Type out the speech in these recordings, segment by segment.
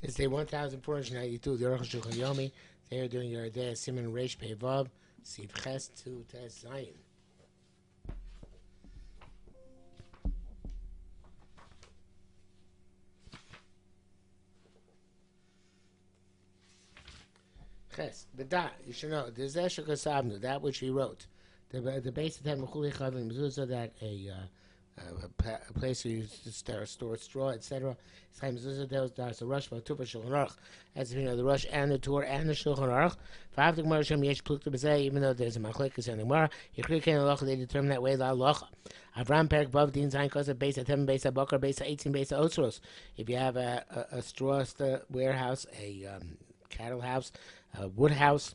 It's day 1492. The Arukh HaShulchan Yomi. They are doing your day Simon Reish Pei Vav Siv Ches to Tes Zayin. Ches, B'da, you should know, the Zeshuk Asavnu, that which he wrote, the base of Mechuli Chavim Mezuzah, that a place where you store straw, etc. Chaim Mezuzah, there's a rush, Tupa Shulchan Aruch, as if you know, the rush and the Torah and the Shulchan Aruch. V'av the Gemara Shem Yesh Plukta B'zeh, even though there's a machlekes in the Gemara, Yechri Ken Alocha, they determine that way, La Alocha. Avram Perek Vav Din Zayin Kosa, base of 10, base of Bakar, base of 18, base of Otros. If you have a straw warehouse, a cattle house, a wood house,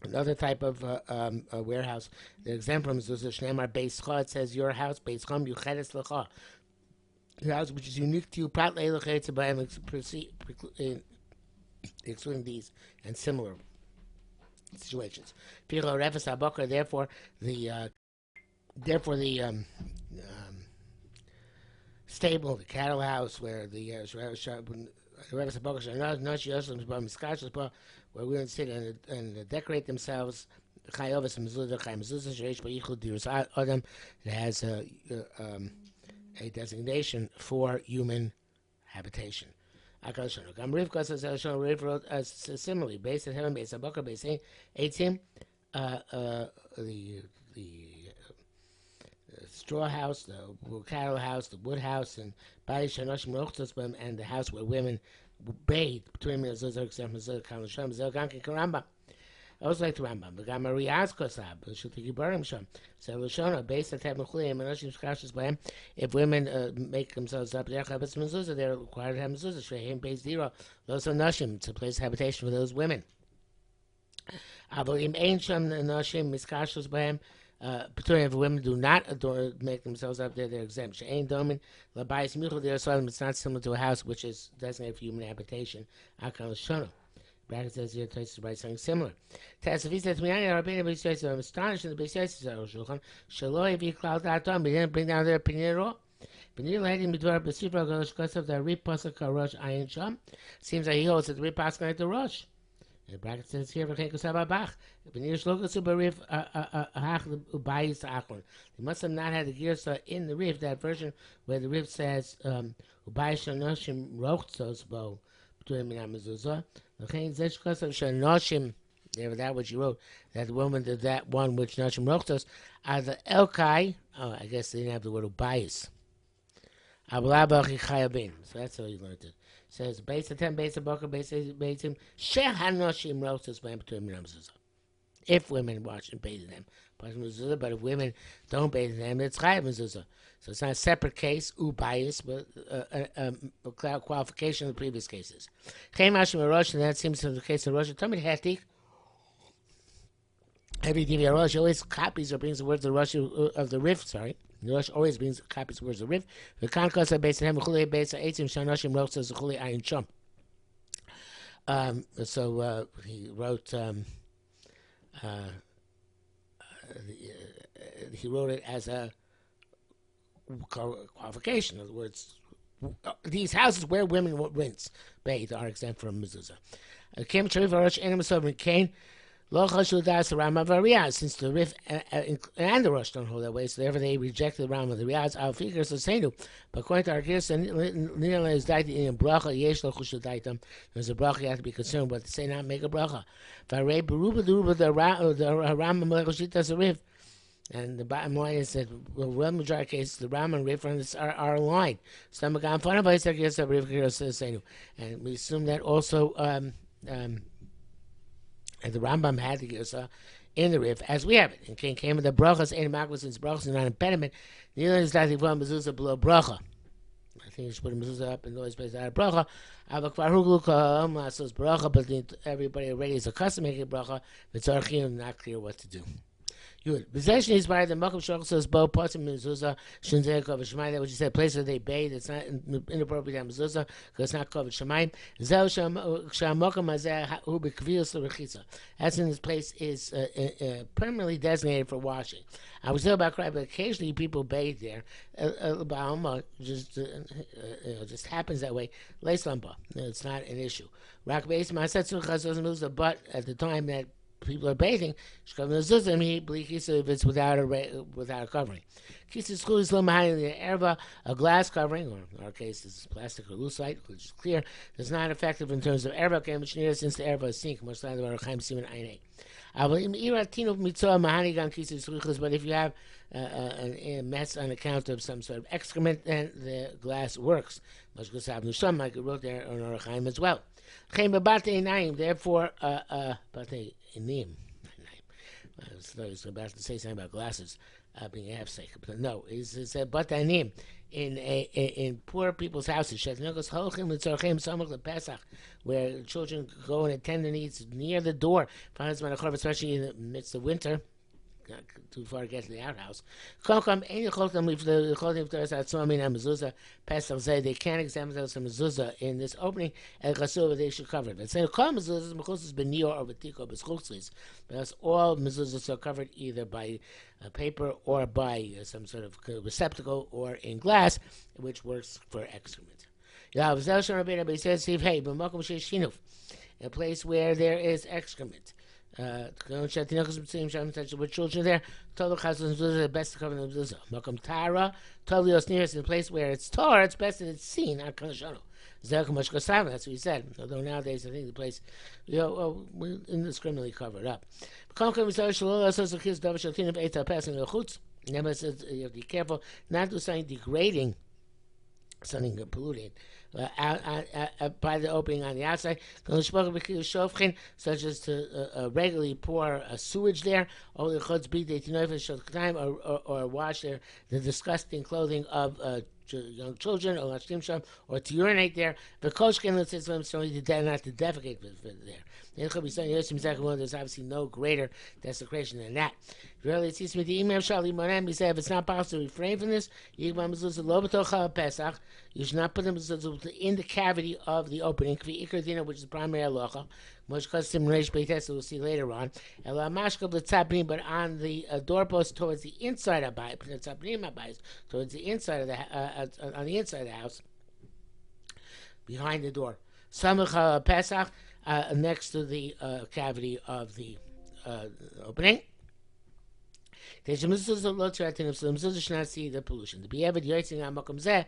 another type of a warehouse. The example is Shneimar Beis Cha. It says your house, Beis Cham Yuchedes Lecha. Your house which is unique to you, Prat Leilachetz B'Hem, excluding these and similar situations. Piro Refes Abokar. Therefore, the stable, the cattle house, where the where women sit and decorate themselves. It has a designation for human habitation. Rivka says similarly, based on heaven, based on Bakar, based on 18, the straw house, the cattle house, the wood house, and the house where women bathe. Between me, also like the Rambam. The Gamma Riaz Kosab, should take Barim Sham. So Lashona, based on Tabachli, and Anoshim Skashas by him, if women make themselves up, they're required to have mezuzah. Shreim pays zero. Those are Nashim, it's a place of habitation for those women. Avolim Ain Sham Nashim Miskashas by him. Particularly if women do not make themselves up there, they're exempt. She'ain domin labayis michul there, so it's not similar to a house which is designated for human habitation. Akal shono. Bracket says here, Tosis to write something similar. Tassavi says, I'm astonished in the Beis Shulchan. Shaloi vi klal datom. We didn't bring down their opinion at all. Benir lehedim b'dvar b'sifra galosh kosav the ripasuk harosh ayin sham. Seems like he holds that the ripasuk like the rosh. The bracket says here, they must have not had the girsa in the rif, that version where the rif says that which you wrote, that the woman did that one which Nashim Rochtos are the Elkai. Oh, I guess they didn't have the word ubayis. So that's how you learned it. Says base of 10, base of Bakar, base of 18, Shehanoshim Rochtos by between Mezuzah. If women watch and bathe in them, but if women don't bathe in them, it's Chayav Mezuzah. So it's not a separate case, ubayis, but a qualification of the previous cases. Chem Hashim Rosh, and that seems to be the case of Rosh. Tamid Hetik. Every Divi Rosh always copies or brings the words of the Rosh of the Rif. Sorry. The Rosh always brings copies of words of Rif. The Kankas are based on him, Chuli based on 18, Shanoshim Roch says Chuli Ayin Shom. So he wrote it as a qualification. In other words, these houses where women rinse, bathe, are exempt from mezuzah. Kim Sharif Rosh Enem Sovereign Cain. Since the Rif and the Rosh don't hold that way, so therefore they rejected the Ram of the Riyaz. Our figures are saying, but according to our Girsa, Nila is died in bracha. Yesh lo chushu daitam. There's a bracha you have to be concerned with. Say not make a bracha. Varei beruba deruba the Ram melechoshitas a Rif. And the bottom line is that, well, majority of cases, the Ram and Rif are aligned. So I'm going to find out Girsa Rif Girsa saying, and we assume that also. And the Rambam had the Girsa in the Rif, as we have it. And King came with the brachas, and Makwas, since brachas are not an impediment. Neither is that he put mezuzah below bracha. I think you should put a mezuzah up in those places out of bracha. But everybody already is accustomed to making bracha. It's not clear what to do. Good. Possession is by the Makom Shachos says Bo Potim Mezuzah Shinzei Kovet Shemayim. That which you said, place where they bathe. It's not inappropriate to Mezuzah because it's not Kovet Shemayim. Zeu Shamakom Hazeh Hu B'Kvius L'Rechitza. That's in this place is permanently designated for washing. I was talking about cry, but occasionally people bathe there. Just happens that way. Leislamba. It's not an issue. Rak Beis Masetzu Chazos Mezuzah. But at the time that people are bathing, if it's without a covering. A glass covering, or in our case, this is plastic or lucite, which is clear, is not effective in terms of erva, since the erva is sink. But if you have a mess on account of some sort of excrement, then the glass works. Like it wrote there on Arukh HaShulchan as well. Therefore, Inim. I was about to say something about glasses being half sick, but no, it's batanim in poor people's houses. Where children go and attend their needs near the door, especially in the midst of winter. Not too far to get to the outhouse. They can't examine themselves from mezuzah in this opening, and they should cover it. But because all mezuzahs are covered either by paper or by some sort of receptacle or in glass, which works for excrement. He says, hey, a place where there is excrement. With children there, the best to cover the mezuzah. Makam Tara, Tovios nearest in a place where it's tar, it's best that it's seen. That's what he said. Although nowadays I think the place, indiscriminately covered up. Never says you have to be careful not to do something degrading, something polluting. By the opening on the outside, such as to regularly pour sewage there, or wash the disgusting clothing of young children, or to urinate there. The coach can not to defecate there. There's obviously no greater desecration than that. Really, it seems to me the email he said if it's not possible to refrain from this, you should not put them in the cavity of the opening, which is the primary halacha, which custom reish beites we'll see later on. But on the doorpost towards the inside of towards the inside of the on the inside of the house, behind the door. Samach Pesach, next to the cavity of the opening. The mezuzah should not see the pollution. The be'evad yotzing ha'makom zeh,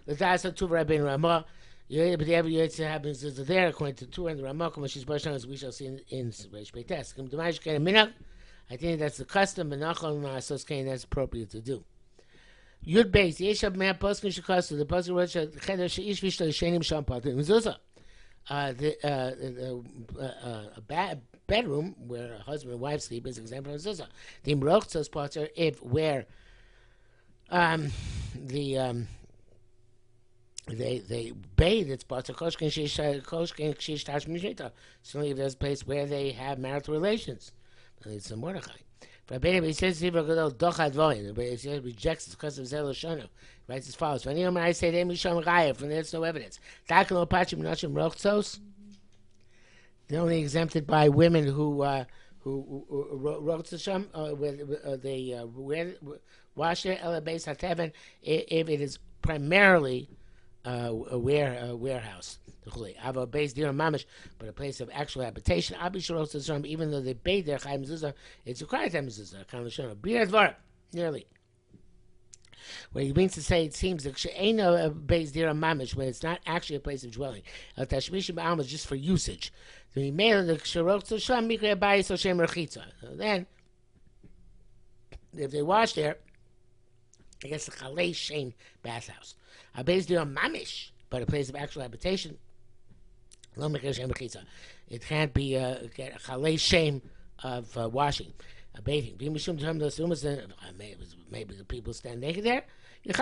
the das ha'tuv Rabbeinu Ramah. The be'evad yotzing happens there according to Torah and the Ramah, which is Baruch as we shall see in Reish Beites. I think that's the custom, but that's appropriate to do. Yud Beis Yeshav Mea Poskin Shekasu. The Poskin wrote Cheder Sheish Vishta Shenim Sham Pater Mezuzah. A bedroom where a husband and wife sleep is an example of mezuzah. The imrochtzos potter if where they bathe, it's potter koshken shish tash mishita. Certainly, if there's a place where they have marital relations, it's a Mordechai. He says he rejects the custom of Zel Shana. Writes as follows: when I say they misham raya, from there's no evidence. They're only exempted by women who wrote to some they wash their elabes hateven if it is primarily a warehouse. Ava base dir mamish, but a place of actual habitation. Even though they bathe their chayim mezuzah, it's required to have mezuzah. Kanashon bir dvar nearly. What he means to say, it seems that she'ena base dir mamish when it's not actually a place of dwelling. El tashmishim ba'alma is just for usage. So he made the ksherot sham mikre bayis or shem rechitza. Then, if they wash there, I guess the chalei shem bathhouse. A base dir mamish, but a place of actual habitation. It can't be a chalei shem of washing, bathing. Maybe the people stand naked there. So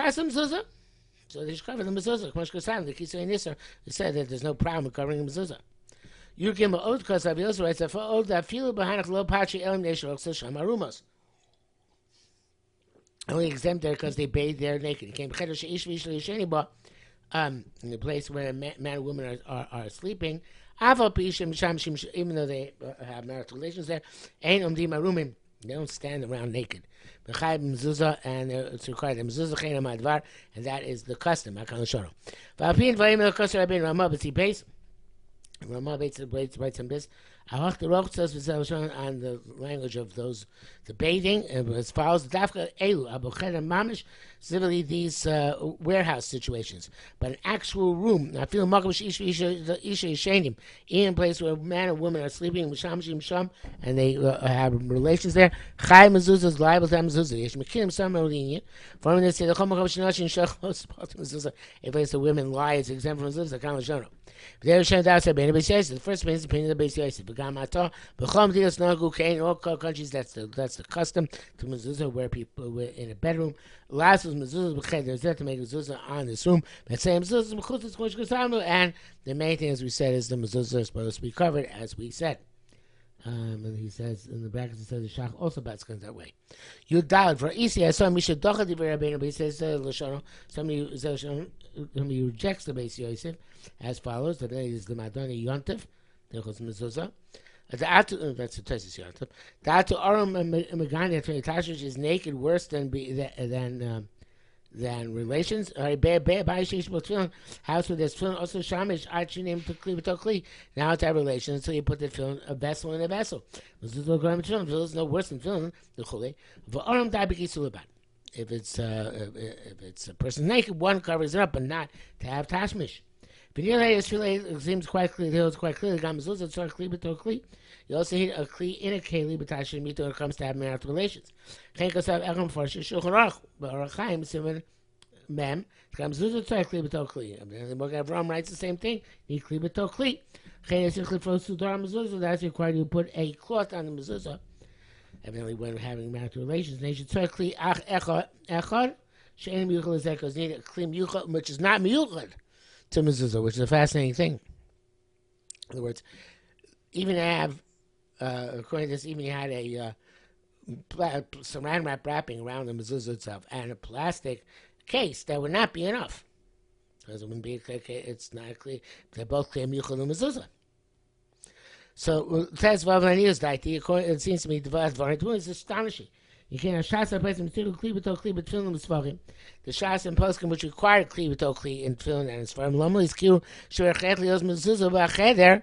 they should cover the mezuzah. The Kisei Nisar said that there's no problem with covering the mezuzah. Yurkim Od Kosav Yosef writes that for Od that feel behind lo pachi elim neshor sham arumos. only exempt there because they bathe there naked. It came in the place where man and woman are sleeping. Even though they have marital relations there, they don't stand around naked. And it's required and that is the custom. Rama writes on this. Arukh the Roch says on the language of those the bathing as follows: Dafka elu abochet mamish, specifically these warehouse situations, but an actual room. I feel makavish isha yishenim in a place where man and woman are sleeping and they have relations there. Chai mezuzah is liable to have mezuzah. Yesh mekirim some lenient. For they say the chol makavish nashin shachos mezuzah. A place where women lie is exempt from mezuzah. Kan l'shono. The first opinion is the opinion of the Beis Yosef. In all countries, that's the custom to mezuzah where people were in a bedroom. Last was mezuzah b'cheder. There's there to make mezuzah on this room. But same mezuzah b'chutz, and the main thing, as we said, is the mezuzah is supposed to be covered, as we said. And he says in the brackets, he says the shach also basket that way. You died for easy. I saw Misha Dochadi Rabbeinu, but he says Lashon. Somebody rejects the Beis Yosef as follows. That is the Madoni Yontif, the mezuzah. That's the Tesis Yontif. The Atu Aram Megani Tashish is naked worse than relations. House where there's tefillin also shamish. Archie named to kli. Now it's have relations until you put the tefillin a vessel in a vessel. This is no worse than tefillin. The chule. If it's a person naked, one covers it up, but not to have tashmish. It seems quite clear. It's quite clear. You also hit a kli in a keli, but tashmito when it comes to having marital relations. Mem comes to kli b'to kli. Avram writes the same thing. Need kli b'to kli. That's required to put a cloth on the mezuzah. Evidently, when having marital relations, they should try kli echad. She'en miyuchad because need a kli miyuchad, which is not miyuchad to mezuzah, which is a fascinating thing. In other words, even have according to this, even you had a saran wrap wrapping around the mezuzah itself and a plastic case, that would not be enough because it wouldn't be it's not clear. They're both clear miyuchad and mezuzah. So that's it seems to me it's astonishing. You can't have shas place material kli b'to kli but tefillin misvarim. The shas and poskim which require kli b'to kli in tefillin and misvarim. Lomli skill shverchet lios mezuzah b'acheder.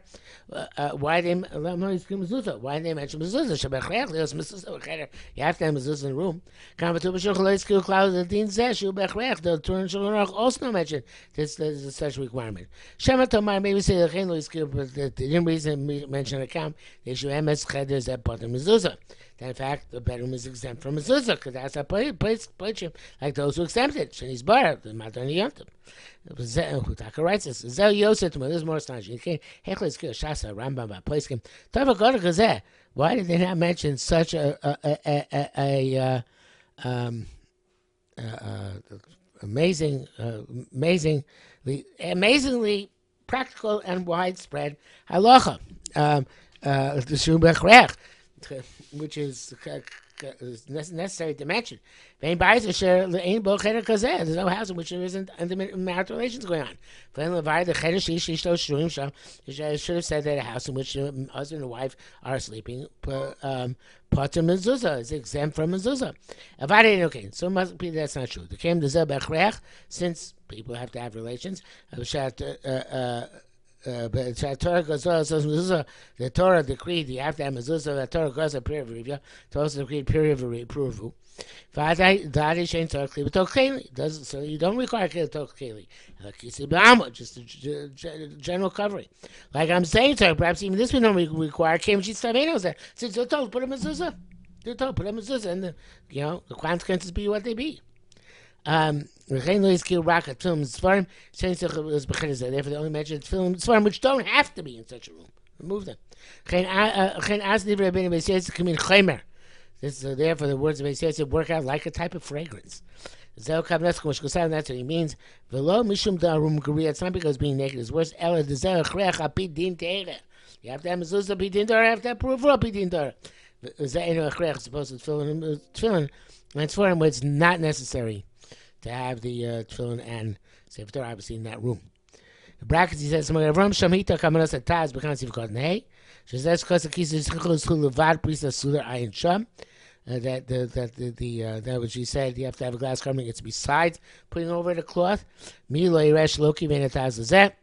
Why they lomli skill mezuzah? Why they mention mezuzah? Shverchet lios mezuzah b'acheder. You have to have mezuzah in the room. Kanvatu b'shulchan lo skill cloud the din zeh shu b'acheder. The Torah and Shulchan Aruch also mention this is such a requirement. Shema Tomar maybe say the chen lo skill, but the didn't reason mention account. They should emes cheder zeh part of mezuzah. In fact, the bedroom is exempt from mezuzah because that's a place like those who exempt it. Sheni's bar, the Madoni Yontif. Hutaka writes this. Zel Yosef, this is more astonishing. Hechlis Kir Shasa Rambam Ba'Plaiskim. Tava Goda Gazeh. Why did they not mention such amazingly practical and widespread halacha? The Shubech which is necessary to mention. There's no house in which there isn't intimate marital relations going on. Should have said that a house in which the husband and wife are sleeping, pater mezuzah is exempt from mezuzah. Okay, so it must be that's not true. The came to since people have to have relations. But the Torah goes on, says mezuzah. The Torah decreed you have to have mezuzah. The Torah goes a period of review. The Torah decreed period of approval. So you don't require keli. Just a general covering. Like I'm saying, Torah, perhaps even this we don't require. Since they're told put a mezuzah, and the consequences be what they be. Therefore, they only mentioned film svarim which don't have to be in such a room. Remove them. Therefore, the words of Beis Yosef work out like a type of fragrance. That's what he means. It's not because being naked is worse. You have to have mezuzah b'din Torah. You have to have approval b'din Torah. It's supposed to tefillin, and it's for him where it's not necessary to have the tefillin and Sefer Torah obviously in that room. The brackets, he says, Avram Shamita Kamanos Ataz Bekansiv Kodnei. Shazes Kosa Kisa Yischachos Hu Levad Prisa Sudar Ayin Sham. That which he said, you have to have a glass covering. It's besides putting over the cloth. Milo Yiresh Loki Ben Ataz Lazet.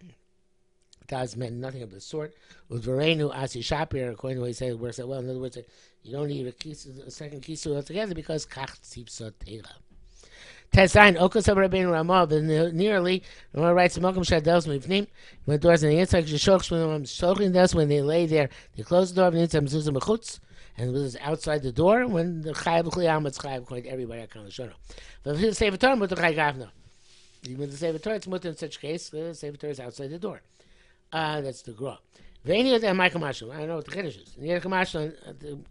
Taz meant nothing of the sort. With Verenu Asi Shapir, according to what he said, it works out well. In other words, you don't need a second kisu altogether because Kach Tzipsa Teira. Tezain Okos of Rabbeinu Ramah, but nearly Ramah writes Mokum Shadels Mivnim. When the doors on the inside, Shochim Des, when they lay there, they close the door of the inside, Mezuzah Mechutz, and it was outside the door. When the Chayav L'Chli it's Chayav according to everybody at Kalashona. But if it's Sefer Torah, Mutter Chay Gavna. When the Sefer Torah, it's Mutter in such case, the Sefer Torah is outside the door. That's the Gra. Veini of Michael Marshall. I don't know what the Kiddush is. And the Marshall,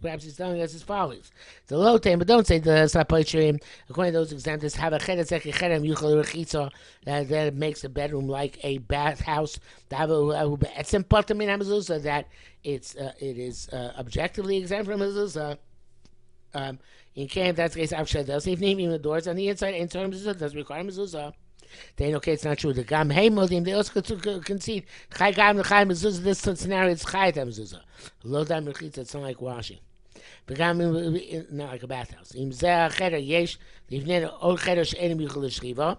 perhaps he's telling us as follows: the low time, but don't say the Sapoichirim. According to those examples, have a Chedetzek Cherem Yuchal Rechitza that makes a bedroom like a bathhouse. It's important in Mezuzah that it is objectively exempt from Mezuzah. In camp, that's the case. Even the doors on the inside, in terms of Mezuzah, does require Mezuzah. They okay, it's not true. The Gam Hey Modim, they also concede Chai Gam the Chai Mezuzah, this scenario is Chai Mezuzah. Low Dam Rechitza, it's not like washing. But Gam, not like a bathhouse. Im Zeh Cheder Yesh, Livnen Or Cheder She'enim Yuchel Shchiva.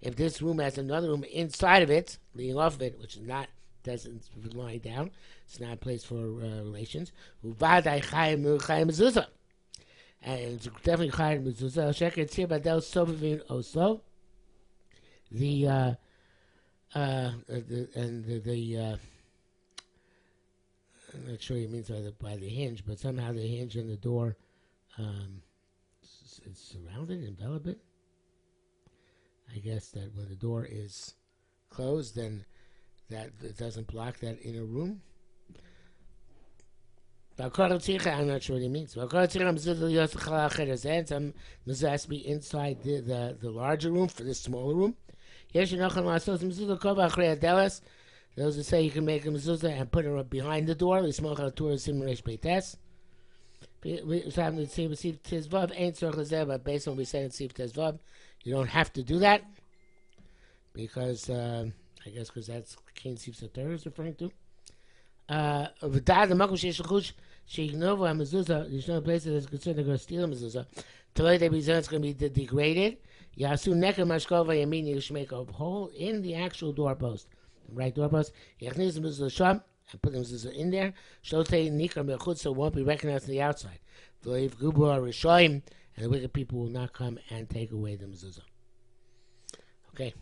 If this room has another room inside of it, leading off of it, which is not, doesn't lie down, it's not a place for relations. Uvadai Chai Mezuzah. And it's definitely Chai Mezuzah. Sheker, it's here, but that was Sovavin Oslo. I'm not sure he means by the hinge, but somehow the hinge and the door is surrounded, enveloped it. I guess that when the door is closed, then that it doesn't block that inner room. I'm not sure what he means. Some mezuzah has to be inside the larger room for the smaller room. Those who say you can make a mezuzah and put it behind the door. But based on what we said in Sif Tezvav, you don't have to do that because I guess because that's Cain Sif Sator is referring to. The there's no place that is concerned they're going to steal a mezuzah. It's going to be degraded. Yasu neka mashkova yamin, you should make a hole in the actual doorpost, the right doorpost. Yachniz mezuzah sham and put the mezuzah in there. Shotei nikar mechutz, so it won't be recognized on the outside. V'leiv gubu rishoim, and the wicked people will not come and take away the mezuzah. Okay.